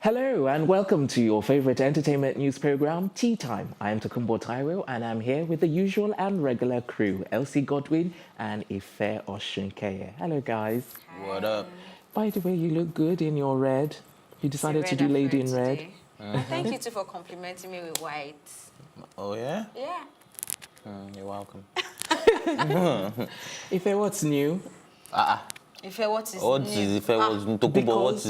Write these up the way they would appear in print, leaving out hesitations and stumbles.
Hello and welcome to your favorite entertainment news program, Tea Time. I am Tokumbo Taiwo and I'm here with the usual and regular crew, Elsie Godwin and Ife Oshunkeye. Hello guys. Hi. What up? By the way, you look good in your red. You decided to do Lady in Red. Thank you too for complimenting me with white. Oh yeah? Yeah. You're welcome. Ife, what's new? If what is new?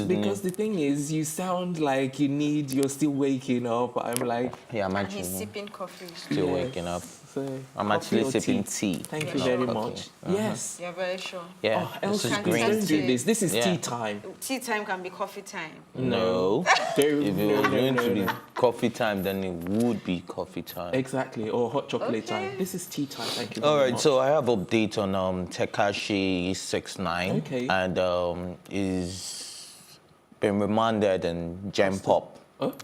Because the thing is, you sound like you're still waking up. I'm like... Yeah, I'm actually... he's sipping coffee. Still waking up. So, I'm actually sipping tea. Thank you very much. Yes. You're very sure. Yeah. Elsie, don't do this. This is tea time. Tea time can be coffee time. No. If it was going to be coffee time, then it would be coffee time. Exactly. Or hot chocolate time. This is tea time. Thank you very much. All right. So I have update on Tekashi 69. Okay. And is been remanded in Gen Pop.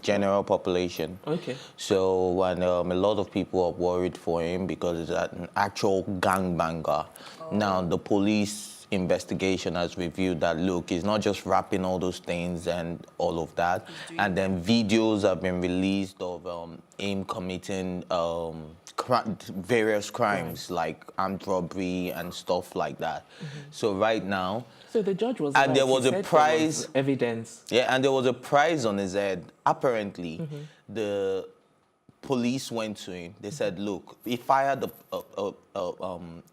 General population. Okay. So, and a lot of people are worried for him because it's an actual gangbanger. Now, the police investigation has revealed that, look, he's not just rapping all those things and all of that. And then videos have been released of him committing various crimes like armed robbery and stuff like that. So right now... So the judge was... And there was a prize... evidence. Yeah, and there was a prize on his head. Apparently, the police went to him. They said, look, he fired a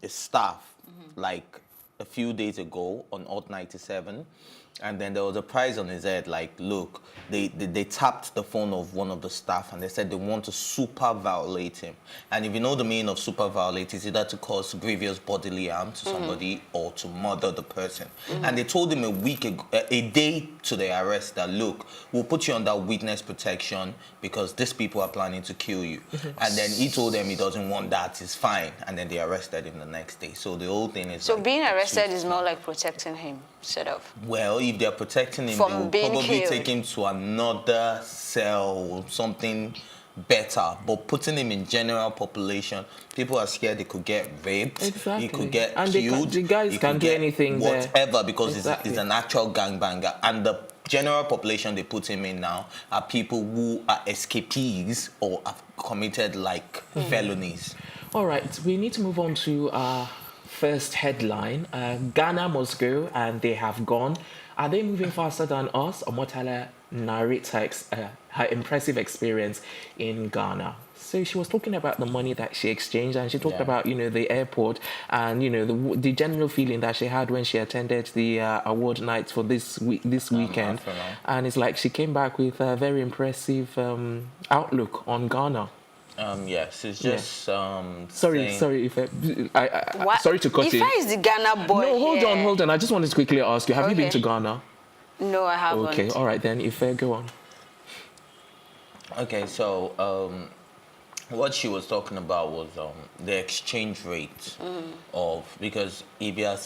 staff like a few days ago on Alt 97. And then there was a prize on his head, like, look, they tapped the phone of one of the staff and they said they want to super violate him. And if you know the meaning of super violate, it's either to cause grievous bodily harm to somebody or to murder the person. And they told him a day to the arrest that, look, we'll put you under witness protection because these people are planning to kill you. And then he told them he doesn't want that, it's fine. And then they arrested him the next day. So the whole thing is... So like, being arrested is more like protecting him, sort of? Well, if they're protecting him, from they will probably take him to another cell, something better. But putting him in general population, people are scared they could get raped, he could get killed, the guys can't do anything whatever there. Because he's an actual gangbanger. And the general population they put him in now are people who are escapees or have committed like felonies. All right, we need to move on to our first headline. Ghana must go, and they have gone. Are they moving faster than us? Omotola narrates her impressive experience in Ghana. So she was talking about the money that she exchanged, and she talked about, the airport and, the general feeling that she had when she attended the award nights for this weekend. And it's like she came back with a very impressive outlook on Ghana. Yes, it's just sorry, Ife. Sorry to cut in. Ife is the Ghana boy. No, hold on. I just wanted to quickly ask you, have you been to Ghana? No, I haven't. Okay, all right then. Ife, go on. Okay, so what she was talking about was the exchange rate because if you're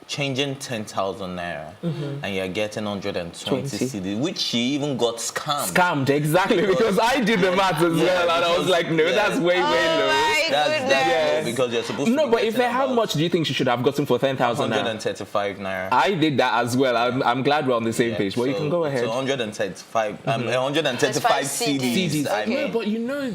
changing 10,000 naira and you're getting 120 cedis, which she even got scammed. Scammed, exactly, because I did the math as well, and I was like, no, that's way low. That's because you're supposed to. No, but if how much do you think she should have gotten for 10,000 naira? 135 naira. I did that as well. I'm glad we're on the same page. Well, you can go ahead. So 135 cedis. No, but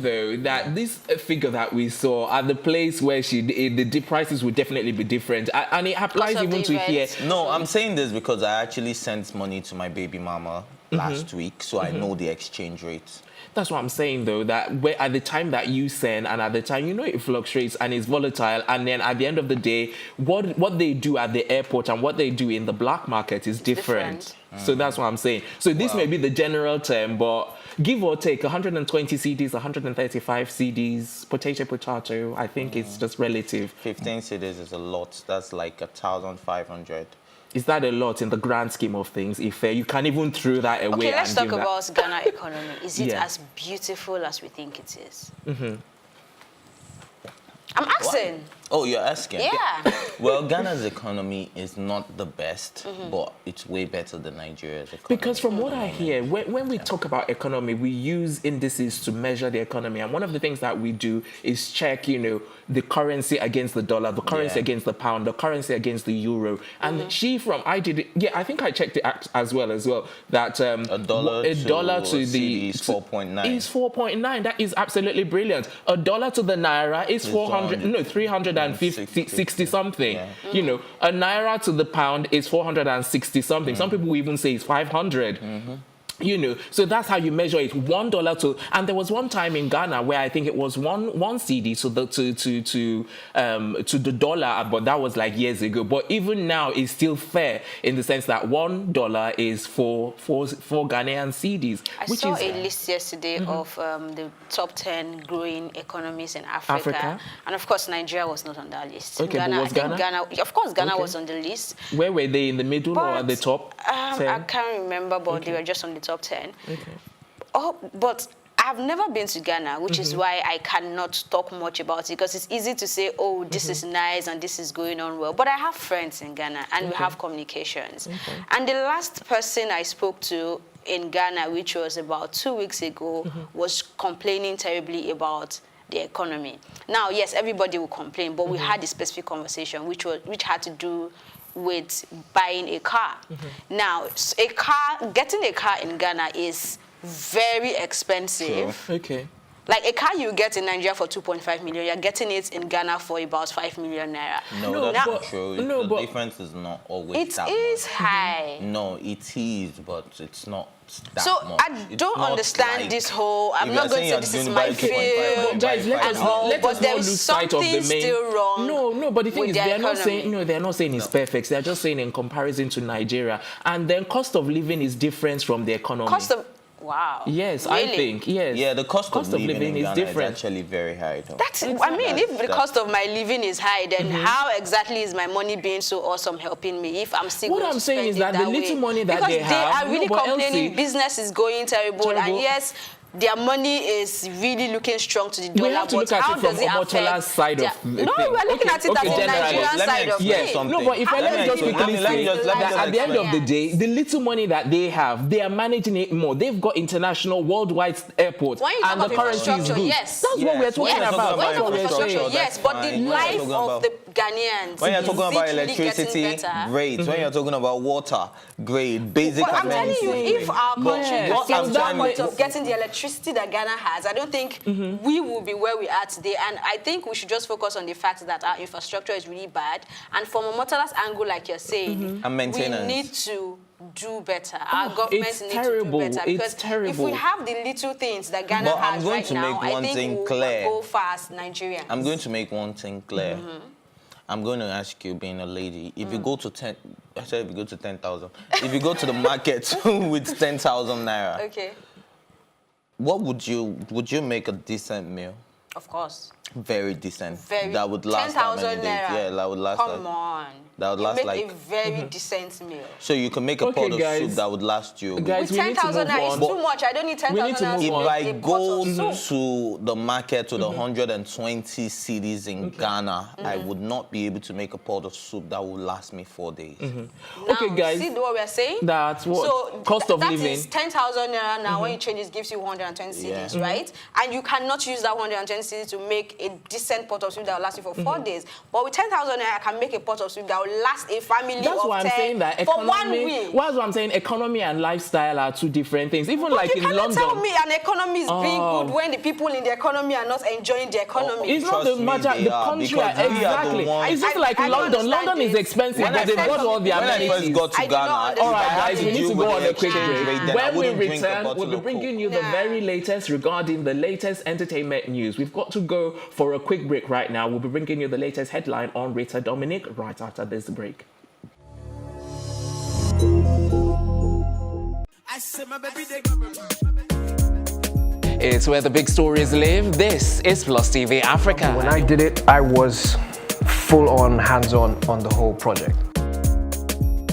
though, that this figure that we saw at the place where the prices would definitely be different, and it applies even to here. No, I'm saying this because I actually sent money to my baby mama last week, so I know the exchange rates. That's what I'm saying, though, that at the time that you send and at the time, it fluctuates and it's volatile. And then at the end of the day, what they do at the airport and what they do in the black market is different. So that's what I'm saying. So this may be the general term, but give or take 120 CDs, 135 CDs, potato, I think it's just relative. 15 CDs is a lot. That's like 1,500. Is that a lot in the grand scheme of things? If you can even throw that away. Okay, let's talk about Ghana economy. Is it as beautiful as we think it is? I'm asking. Oh, you're asking? Yeah. Well, Ghana's economy is not the best, but it's way better than Nigeria's economy. Because from what I hear, when we talk about economy, we use indices to measure the economy. And one of the things that we do is check, the currency against the dollar, the currency against the pound, the currency against the euro. And I think I checked it as well, that a dollar to the is 4.9. Is 4.9. That is absolutely brilliant. A dollar to the naira is 360 something. Yeah. A naira to the pound is 460 something. Some people even say it's 500. So that's how you measure it. $1 to, and there was one time in Ghana where I think it was one CD to the dollar, but that was like years ago. But even now, it's still fair in the sense that $1 is for Ghanaian CDs. I saw a list yesterday of the top 10 growing economies in Africa, and of course Nigeria was not on that list. Okay, Ghana, but was Ghana? Of course, Ghana was on the list. Where were they, in the middle or at the top 10? I can't remember, but they were just on the top 10. Okay. Oh, but I've never been to Ghana, which is why I cannot talk much about it, because it's easy to say, oh, this is nice and this is going on well. But I have friends in Ghana and we have communications. And the last person I spoke to in Ghana, which was about 2 weeks ago, was complaining terribly about the economy. Now, yes, everybody will complain, but we had a specific conversation which had to do with buying a car. Now, getting a car in Ghana is very expensive. Sure. Okay. Like a car you get in Nigeria for 2.5 million, you're getting it in Ghana for about 5 million naira. No, that's not true. The difference is not always that much. It is high. No, it is, but it's not that so much. I don't understand this whole, I'm not going to say this is my field, guys, let us there not is lose sight of the something main. still wrong. No, but the thing is, they're not saying it's No. perfect. They're just saying in comparison to Nigeria, and then cost of living is different from the economy. Wow. Yes, really? I think, yes. Yeah, the cost of living in is different. different. Is actually very high, though. If the cost of my living is high, then how exactly is my money being so awesome helping me if I'm still What going I'm to saying spend is it that the way? little money that because they have, are really complaining Elsie, business is going terrible, and yes, their money is really looking strong to the dollar. We have to look at it from Omotola's side of the thing. No, we're looking at it as the Nigerian side of yes. it. No, but if I let just quickly say that at the end of the day, the little money that they have, they are managing it more. They've got international, worldwide airports, and the currency is good. Yes. That's what we're talking about. That's what we're saying. Yes, but the life of the Ghanaians when you're talking about electricity, great. When you're talking about water, great. Basic I'm telling you, if our country what gets I'm to that trying point to- of getting the electricity that Ghana has, I don't think we will be where we are today. And I think we should just focus on the fact that our infrastructure is really bad. And from Omotola's angle, like you're saying, And maintenance. we need to do better. Our government it's needs terrible. to do better. Because It's terrible. if we have the little things that Ghana But I'm has going right to now, make I one think thing we'll clear. go fast, Nigerians. I'm going to make one thing clear. I'm going to ask you, being a lady, if you go to 10,000, if you go to the market with 10,000 naira, Okay. what would you make a decent meal? Of course. Very decent. Very. That would last how 10,000 many days? naira. Yeah, that would last. Come on. That would You last make like. a very decent meal. So you can make a Okay, pot of guys. soup that would last you. a week. Guys, With we need to 10,000 move naira, it's on. too much. I don't need 10,000 We need to naira. move If on. I a pot go of soup. to the market with 120 cities in Ghana, I would not be able to make a pot of soup that will last me 4 days. Now, Okay, guys. see what we're saying? That's what So cost of living. That is 10,000 naira now. When you change it, gives you 120 cedis, right? And you cannot use that 120 cedis to make a decent pot of soup that will last you for 4 days. But with 10,000 naira, I can make a pot of soup that will last a family That's of why I'm 10 saying that for 1 economy. week. That's why I'm saying economy and lifestyle are two different things. Even But like you in cannot London. tell me an economy is being good when the people in the economy are not enjoying the economy. It's not the Trust me, matter. they The are, country because we are the exactly. ones- It's just like I don't London. understand London is this. expensive, When but I they've said got all the When I amenities. first got to I do not Ghana, understand. All right, I had guys, we need deal to with go on a quick exchange break. rate, then I When we wouldn't drink a return, bottle we'll be of bringing Coke. you the Nah. very latest regarding the latest entertainment news. We've got to go for a quick break right now. We'll be bringing you the latest headline on Rita Dominic right after this break. It's where the big stories live. This is Plus TV Africa. When I did it, I was full on, hands-on on the whole project.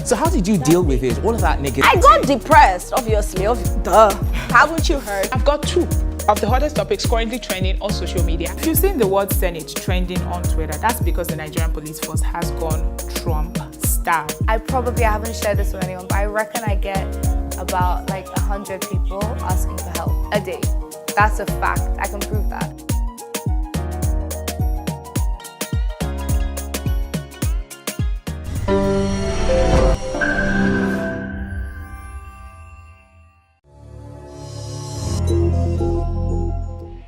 So how did you deal with it? All of that negativity. I got depressed, obviously. Duh. Haven't you heard? I've got two. of the hottest topics currently trending on social media. If you've seen the word Senate trending on Twitter, that's because the Nigerian police force has gone Trump style. I haven't shared this with anyone, but I reckon I get about like 100 people asking for help a day. That's a fact. I can prove that.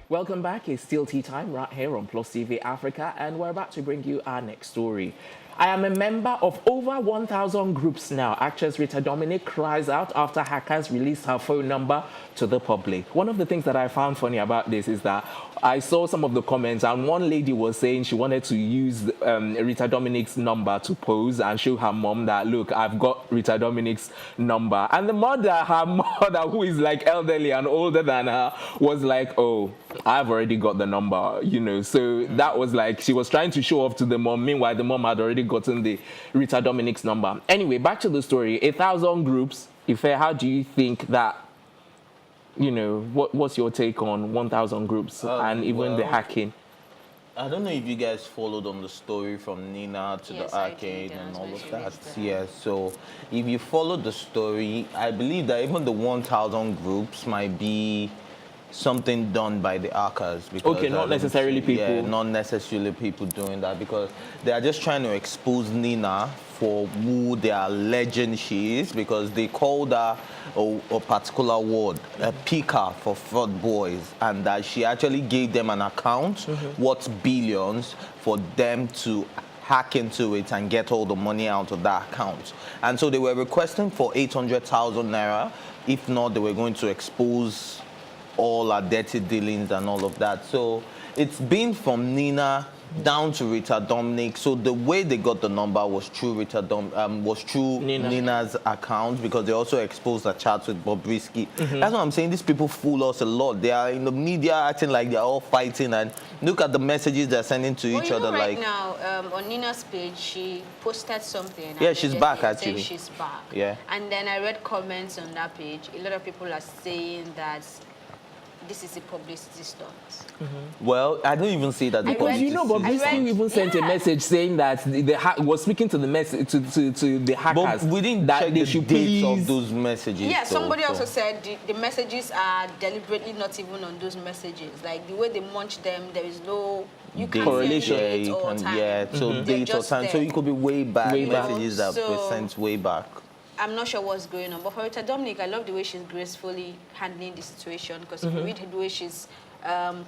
Welcome back. It's still tea time right here on Plus TV Africa, and we're about to bring you our next story. I am a member of over 1,000 groups now. Actress Rita Dominic cries out after hackers released her phone number to the public. One of the things that I found funny about this is that I saw some of the comments, and one lady was saying she wanted to use Rita Dominic's number to pose and show her mom that, look, I've got Rita Dominic's number. And the mother, her mother, who is like elderly and older than her, was like, oh, I've already got the number, you know. So that was like, she was trying to show off to the mom. Meanwhile, the mom had already gotten the Rita Dominic's number. Anyway, back to the story. 1,000 groups. Ife, how do you think that, you know, what's your take on 1,000 groups and even the hacking? I don't know if you guys followed on the story from Nina to Yes, the I arcade did. and That's all when of she that. raised Yeah, so if you followed the story, I believe that even the 1,000 groups might be something done by the hackers. Because Okay, not necessarily people. Yeah, not necessarily people doing that, because they are just trying to expose Nina for who they are alleging she is, because they called her a particular word, a picker for fraud boys, and that she actually gave them an account worth billions for them to hack into it and get all the money out of that account. And so they were requesting for 800,000 naira. If not, they were going to expose all our dirty dealings and all of that. So it's been from Nina down to Rita Dominic. So the way they got the number was through Nina's account, because they also exposed a chat with Bobrisky. That's what I'm saying. These people fool us a lot. They are in the media acting like they're all fighting, and look at the messages they're sending to each other. Right like now, on Nina's page, she posted something. Yeah, and she's they back, saying actually. She's back. Yeah. And then I read comments on that page. A lot of people are saying that this is a publicity stunt. well, I don't even see that. Because you know, Bobrisky even sent a message saying that was speaking to the message to the hackers. But we didn't that check they the should dates please of those messages. Yeah, though, somebody so. also said the messages are deliberately not even on those messages. Like the way they munch them, there is no Correlation. Date or time. So They're date or just time. So there. it could be way back. Way back. Messages that So- were sent way back. I'm not sure what's going on, but for Rita Dominic, I love the way she's gracefully handling the situation, because if you read the way she's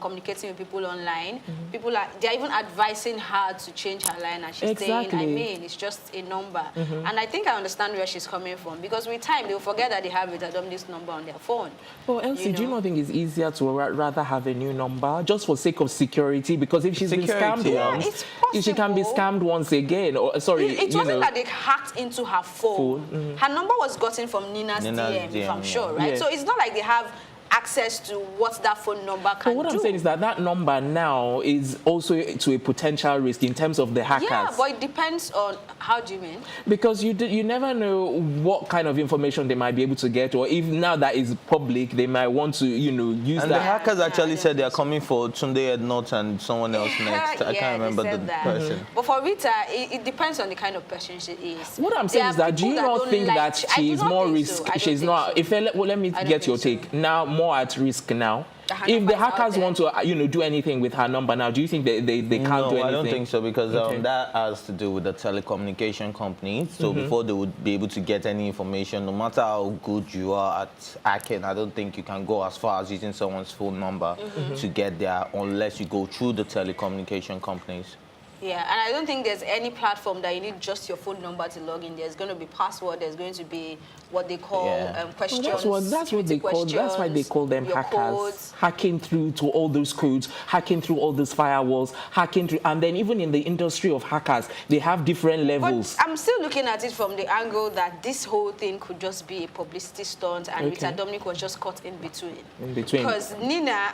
communicating with people online, they're even advising her to change her line, and she's saying, I mean, it's just a number. And I think I understand where she's coming from, because with time, they'll forget that they have Rita Dominic's number on their phone. Well, Elsie, do you not think it's easier to rather have a new number just for sake of security? Because if she's been scammed once, it's if she can be possible. scammed once again, or sorry, It wasn't that they hacked into her phone. Her number was gotten from Nina's DM, if I'm sure, right? Yeah. So it's not like they have access to what that phone number can But what do. I'm saying is that number now is also to a potential risk in terms of the hackers. Yeah, but it depends on, how do you mean? Because you never know what kind of information they might be able to get, or if now that is public, they might want to, use And that. the hackers actually said they are coming for Tunde Ednot and someone else next. I can't remember they the said that. person. But for Rita, it depends on the kind of person she is. What I'm saying There is are that do you people not don't think like- that I do she's not more think risk? so. I don't She's think not. so. If let me I don't get your think so. take now. More at risk now. Her If number the is out hackers there. want to, do anything with her number now, do you think they can't do anything? No, I don't think so, because Okay. that has to do with the telecommunication companies. So before they would be able to get any information, no matter how good you are at hacking, I don't think you can go as far as using someone's phone number to get there unless you go through the telecommunication companies. Yeah, and I don't think there's any platform that you need just your phone number to log in. There's going to be password. There's going to be what they call questions. That's what they call. That's why they call them your hackers. codes. Hacking through to all those codes, hacking through all those firewalls, hacking through, and then even in the industry of hackers, they have different levels. But I'm still looking at it from the angle that this whole thing could just be a publicity stunt, and Rita Dominic was just caught in between. Because Nina,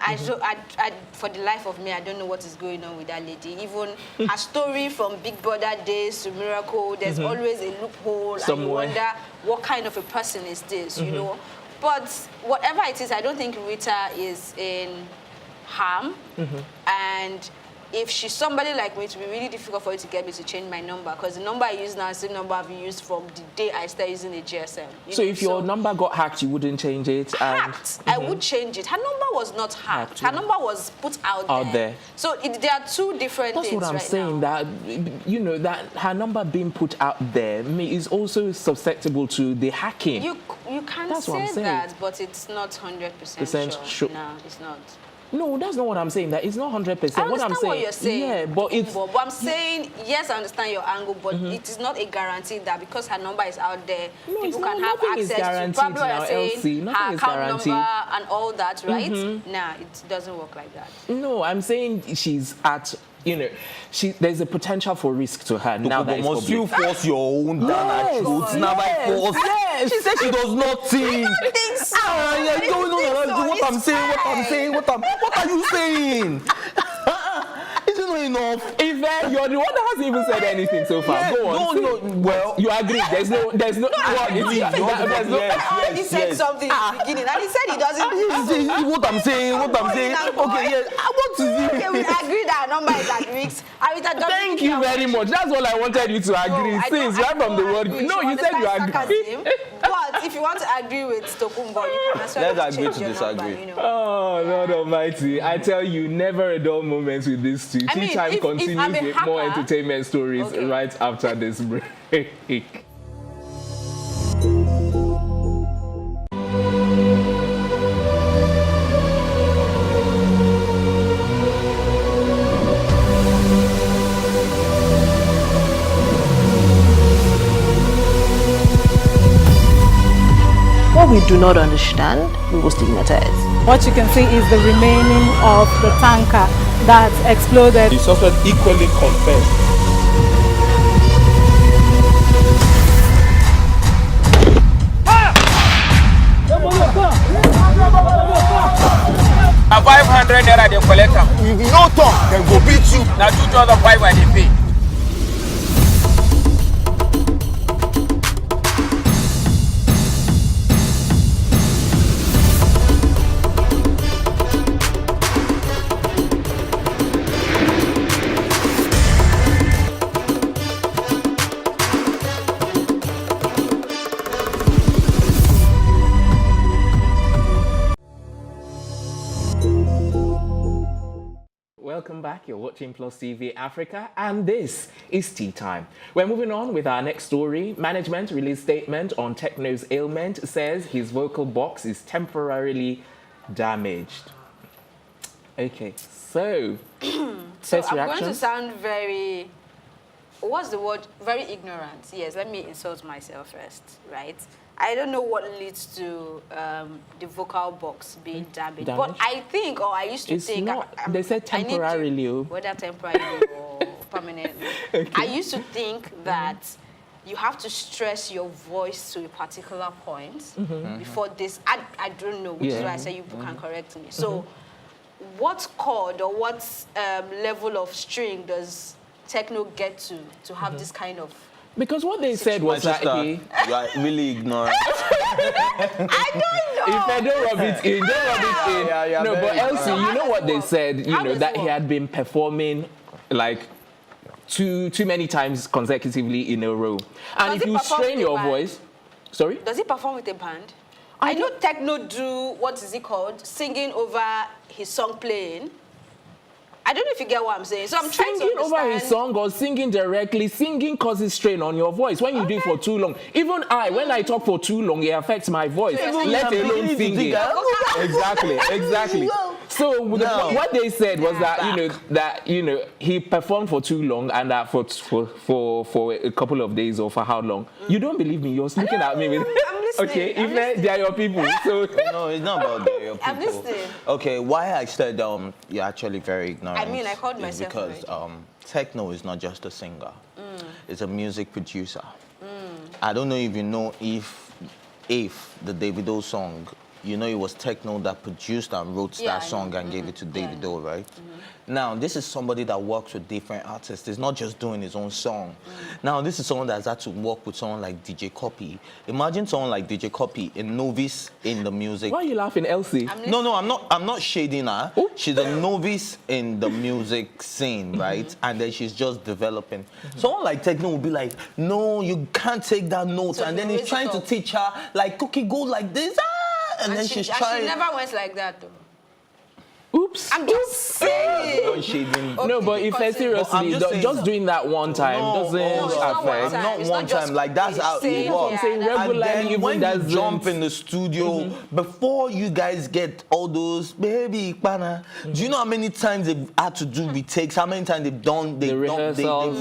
for the life of me, I don't know what is going on with that lady. Even her story from Big Brother days to Miracle, there's always a loophole, Somewhere. and you wonder what kind of a person is this, you know? But whatever it is, I don't think Rita is in harm. And if she's somebody like me, it will be really difficult for you to get me to change my number, because the number I use now is the number I've used from the day I started using the GSM. So if your number got hacked, you wouldn't change it? Hacked, I would change it. Her number was not hacked. Her number was put out there. So there are two different That's things what I'm right saying, now. that, you know, that her number being put out there is also susceptible to the hacking. You can That's what I'm say saying. that, but it's not 100% sure. No, it's not. No, that's not what I'm saying. That it's not 100%. I understand what I'm saying, what you're saying. Yeah, but it's. But I'm saying, yes, I understand your angle, but it is not a guarantee that because her number is out there, No, it's people not. can have Nothing is access to guaranteed probably what now, you're saying, Elsie. Nothing her is account guaranteed. number and all that, right? Nah, it doesn't work like that. No, I'm saying she's at. You know, there's a potential for risk to her now that it's must public. you force your own down her Yes, throat? Now by yes, force. yes. She said she does not think. I don't think so. Yeah, going on. What I'm saying. What are you saying? Is it not enough? If you're the one that hasn't even said anything so far, Yeah, go on. no, well, you agree. There's no. There's no. He said something in the beginning, and he said he doesn't. What I'm saying. Okay, yes. What is it? Okay, we agree that our number is at risk. Thank you very much. That's all I wanted you to agree. No, Since right from the word. No, you said you agree. But if you want to agree with Tokumbo, you can as well Let's agree change to your disagree. number, you know. Oh, Lord Almighty. I tell you, never a dull moment with these two. I mean, Tea Time if I'm continues a with more hacker- entertainment stories Okay. right after this break. What we do not understand, we will stigmatize. What you can see is the remaining of the tanker that exploded. The suspect equally confessed. A 500 naira they collect am. If you no talk, then go beat you. Na 2,500 they pay. Welcome back. You're watching Plus TV Africa, and this is Tea Time. We're moving on with our next story. Management released statement on Tekno's ailment, says his vocal box is temporarily damaged. Okay, so first I'm going reaction. to sound very, what's the word? Very ignorant. Yes, let me insult myself first, right? I don't know what leads to the vocal box being damaged. But I think, or I used to It's think... not, they said temporarily. Whether temporarily or permanently. Okay. I used to think that you have to stress your voice to a particular point before this. I don't know, which is why I say you can correct me. So what chord or what level of string does Tekno get to have this kind of... Because what they said was that he... You are really ignorant. I don't know. If I don't rub it in, don't rub it in. Yeah, no, but Elsie, you know what they said, How does that it he work? had been performing like too many times consecutively in a row. And Does if he you perform strain with your a band? voice... Sorry? Does he perform with a band? I know Tekno do, what is it called? Singing over his song playing. I don't know if you get what I'm saying. So I'm trying to Singing understand. over his song or singing directly, singing causes strain on your voice when you do it for too long. Even when I talk for too long, it affects my voice. Let alone singing. Exactly. So what they said was that he performed for too long, and that for a couple of days, or for how long? You don't believe me? You're looking at me with. I'm listening. Okay, I'm if listening. they are your people, so No, it's not about your people. I'm listening. Okay, why I said you're actually very ignorant. I mean, I called is myself because Tekno is not just a singer; it's a music producer. I don't know if you know if the Davido song you know it was Tekno that produced and wrote that song and gave it to Davido, right? Now, this is somebody that works with different artists. He's not just doing his own song. Now, this is someone that's had to work with someone like DJ Copy. Imagine someone like DJ Copy, a novice in the music. Why are you laughing, Elsie? No, I'm not shading her. Ooh. She's a novice in the music scene, right? And then she's just developing. Someone like Tekno will be like, no, you can't take that note. So and then he's trying to teach her, like, Cookie, go like this. And then she's trying. She never went like that, though. Oops. I'm just saying. No, but if I seriously, just doing that one time doesn't affect. Not one time. Like, that's how it works. I'm saying regularly, and when you jump in the studio, before you guys get all those, baby, pana, do you know how many times they've had to do retakes? How many times they've done the rehearsals?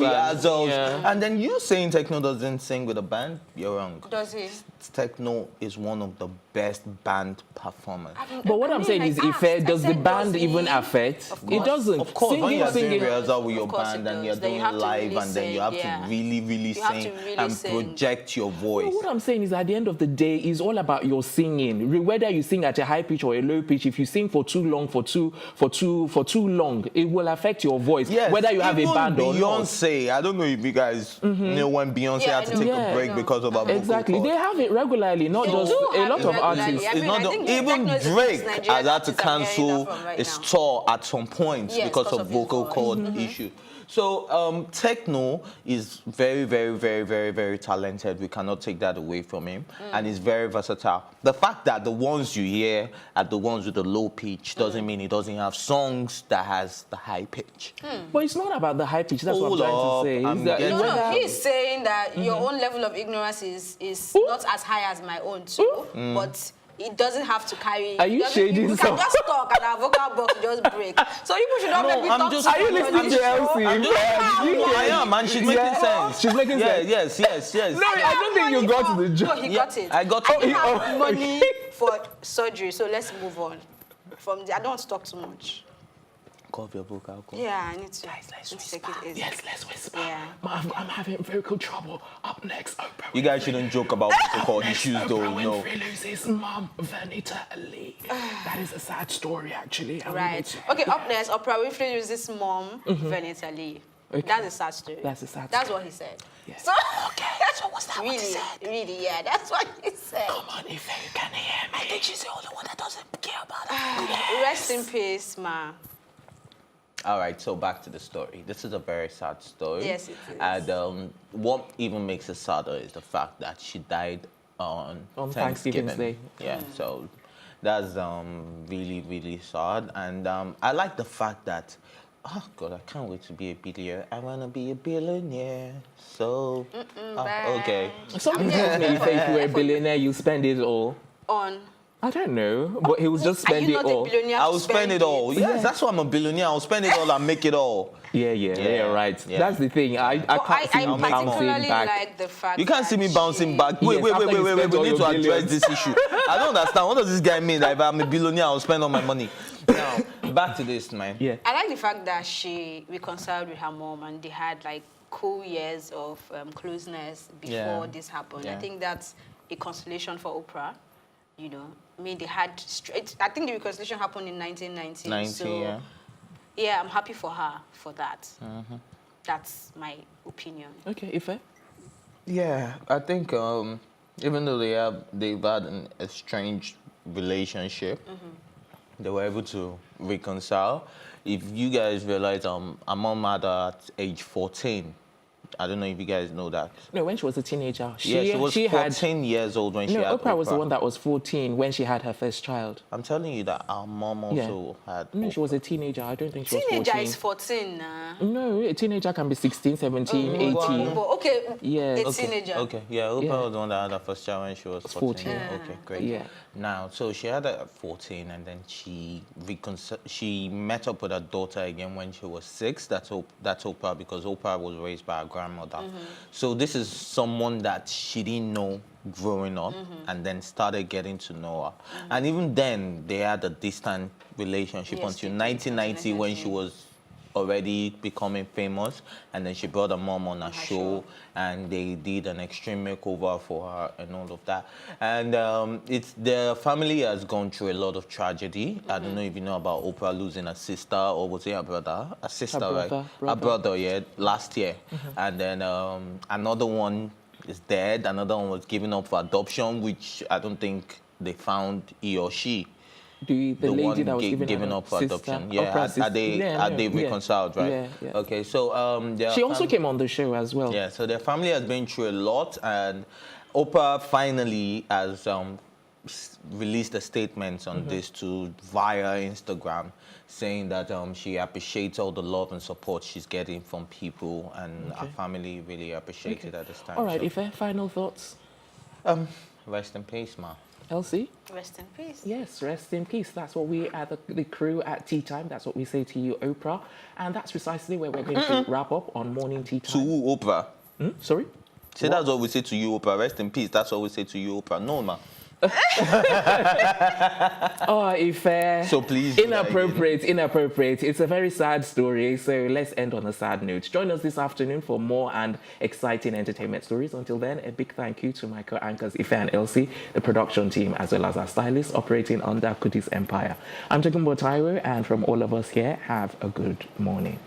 And then you saying Tekno doesn't sing with a band? You're wrong. Does he? Tekno is one of the best band performers. But what I'm saying is, does the band even affect? It doesn't. Of course, when you're doing rehearsal with your band and you're doing live and then you have to really sing and project your voice. Well, what I'm saying is, at the end of the day, it's all about your singing. Whether you sing at a high pitch or a low pitch, if you sing for too long, for too long, it will affect your voice. Yes, whether you have a band or not. Beyonce, I don't know if you guys know when Beyonce had to take a break because of her vocal Exactly, they have it regularly, not just a lot of artists. It's not even Drake has had to cancel his tour at some point because of vocal cord issue. So Tekno is very talented. We cannot take that away from him, and he's very versatile. The fact that the ones you hear are the ones with the low pitch doesn't mean he doesn't have songs that has the high pitch. But it's not about the high pitch. That's what I'm trying to say. No, he's saying that your own level of ignorance is not as high as my own too, but it doesn't have to carry. Are you shading? You can just talk and our vocal box just break. So you should not let me talk. Are you listening to Elsie? I am, and she's making sense. She's making sense. Yes. No, I don't think you got to the job. No, he got it. I got it. I have money for surgery, so let's move on. From there, I don't want to talk too much. Cover your vocal cord. Yeah, I need to. Guys, let's whisper. Yes, let's whisper. Yeah. I'm having vocal trouble. Up next, Oprah. You guys shouldn't joke about vocal cord issues, though. Oprah Winfrey loses mom, Vernita Lee. That is a sad story, actually. Right. Okay, up next, Oprah Winfrey loses mom, Vernita Lee. Okay. That's a sad story. That's what he said. Yes. So, so what's that what he said? Really, yeah, that's what he said. Come on, if you can hear me. I think she's the only one that doesn't care about it. Rest in peace, ma. All right, so back to the story. This is a very sad story. Yes, it is. And what even makes it sadder is the fact that she died on Thanksgiving Day. Yeah, so that's really sad. And I like the fact that, oh God, I can't wait to be a billionaire. I want to be a billionaire. So, okay. Something tells me if you were a billionaire, you spend it all. On? I don't know, but he will just spend it all. I will spend it all. Yes, that's why I'm a billionaire. I'll spend it all and make it all. Yeah, right. Yeah. That's the thing. I can't see you bouncing back. Like the fact you can't see me bouncing back. Wait. We need to address this issue. I don't understand. What does this guy mean? That if I'm a billionaire, I'll spend all my money. Now, back to this, man. Yeah. I like the fact that she reconciled with her mom and they had like cool years of closeness before this happened. I think that's a consolation for Oprah. You know, I mean, they had I think the reconciliation happened in 1990. So, yeah, I'm happy for her for that. That's my opinion. Okay, Ife? Yeah, I think even though they've had a strange relationship, they were able to reconcile. If you guys realize, my mom had her at age 14. I don't know if you guys know that. No, when she was a teenager. She was 14 years old when she had Oprah was the one that was 14 when she had her first child. I'm telling you that our mom also had... No, she was a teenager. I don't think she was 14. Teenager is 14 now. No, a teenager can be 16, 17, 18. Okay, a teenager. Okay, Oprah was the one that had her first child when she was 14. Okay, great. Yeah. Now, so she had her at 14 and then she met up with her daughter again when she was 6. That's Oprah, because Oprah was raised by her grandmother. So this is someone that she didn't know growing up and then started getting to know her. And even then, they had a distant relationship until 1990 when she was already becoming famous, and then she brought her mom on a show, and they did an extreme makeover for her and all of that. And the family has gone through a lot of tragedy. I don't know if you know about Oprah losing a sister, or was it her brother? A sister, right? A brother, yeah, last year. And then another one is dead. Another one was given up for adoption, which I don't think they found he or she. The lady one that was given up for sister, adoption. Yeah, Oprah's are they reconciled, right? Yeah. Okay, so she also came on the show as well. Yeah, so their family has been through a lot, and Oprah finally has released a statement on this via Instagram, saying that she appreciates all the love and support she's getting from people, and her family really appreciates it at this time. All right, so. Ife, final thoughts? Rest in peace, ma. Elsie? Rest in peace. Yes, rest in peace. That's what we at the crew at tea time. That's what we say to you, Oprah. And that's precisely where we're going to wrap up on morning tea time. To who, Oprah? Sorry? See, that's what we say to you, Oprah. Rest in peace. That's what we say to you, Oprah. No, ma. Oh, Ife. So please. Inappropriate. It's a very sad story. So let's end on a sad note. Join us this afternoon for more and exciting entertainment stories. Until then, a big thank you to my co-anchors Ife and Elsie, the production team, as well as our stylists operating under Kudi's empire. I'm Jagumbo Taiwo, and from all of us here, have a good morning.